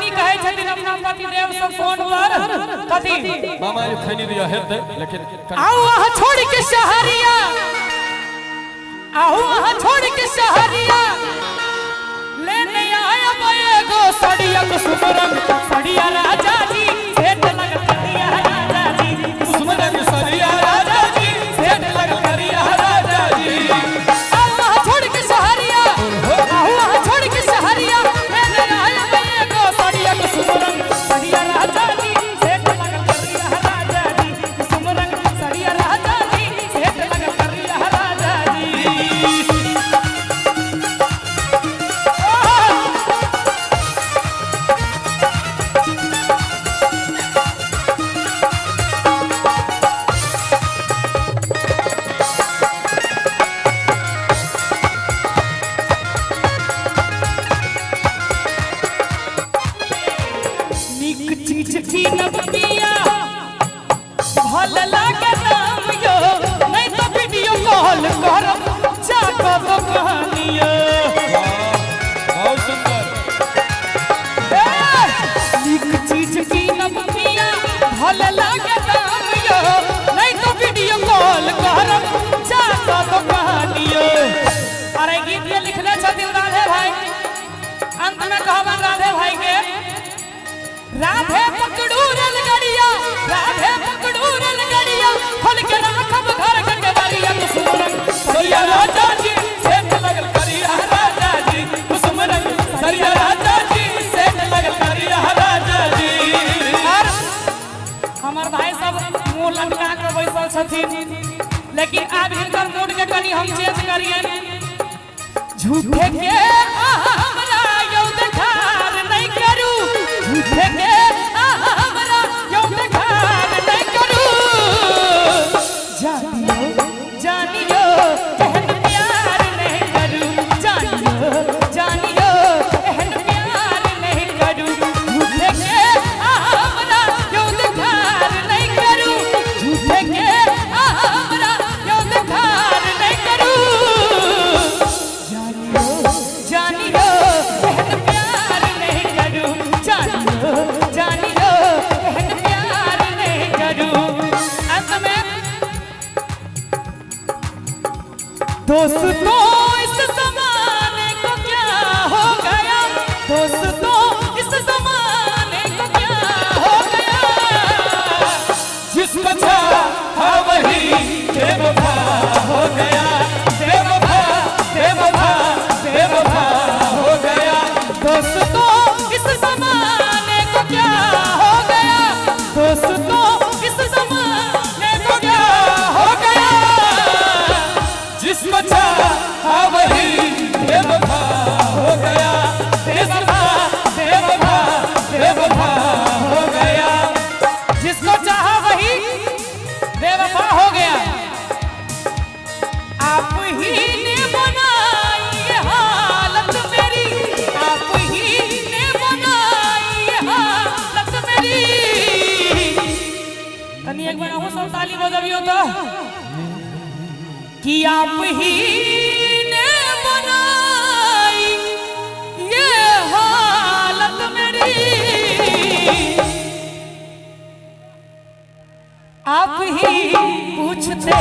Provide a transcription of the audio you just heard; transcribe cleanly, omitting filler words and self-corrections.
रानी कहे छथिन अपना पति देव से फोन पर कथि मामा ये खैनी दिया हेतै लेकिन आओ वहां छोड़ के शहरिया आओ वहां छोड़ के शहरिया लेने आया एगो सड़िया कुसुमरंग सड़िया राजा जी सेठ लग करिया राजा जी कुसुमरंग सड़िया राजा जी सेठ लग करिया राजा जी आओ वहां छोड़ के शहरिया आओ वहां छोड़ के शहरिया लेने आया एगो सड़िया कुसुमरंग सड़िया राजा जी सेठ लग करिया राजा जी कुसुमरंग सड़िया राजा जी सेठ लग करिया राजा जी चीज की नबिया भल लागे नाम यो नहीं तो वीडियो कॉल करब जाको तो कहानियो बहुत सुंदर एक चीज की नबिया भल लागे नाम यो नहीं तो वीडियो कॉल करब जाको तो कहानियो। अरे गीत ये लिखले छथिन राधे भाई अंत में कहबन राधे भाई के राधे पकड़ू रेलगाड़िया राधे पकड़ू रेलगाड़िया खोल के राखब घर के केवाड़िया कुसुमरंग सड़िया राजा जी सेठ लगल करिया राजा जी कुसुमरंग सड़िया राजा जी सेठ लगल करिया राजा जी। और हमार भाई सब मुंह लटका के बैसल छथिन लेकिन आब हिनकर मूड के कनी हम चेंज करिए झूठे के हमरा यौ देखार नहीं करू झूठे के हमरा यौ देखार नहीं करू जानियो एहन प्यार नहीं करू जानियो एहन प्यार नहीं करू झूठे के हमरा यौ देखार नहीं करू झूठे के हमरा यौ देखार नहीं करू जानियो एहन प्यार नहीं करू जानियो एहन प्यार नहीं करू। अंत में दोस्तों इस ज़माने को क्या हो गया दोस्तों इस ज़माने को क्या हो गया जिसको चाहा वही बेवफा हो गया बेवफा बेवफा बेवफा हो गया दोस्तों इस ज़माने को क्या हो गया दोस्तों इस ज़माने को क्या हो गया जिसको चाहा वही बेवफा हो गया बेवफा बेवफा बेवफा हो गया जिसको चाहा वही बेवफा हो गया। आप ही ने बनाई ये हालत मेरी आप ही ने बनाई ये हालत मेरी। तनी एक बार हो सब ताली बजाइयो तो कि आप ही ने बनाई ये हालत मेरी आप ही पूछते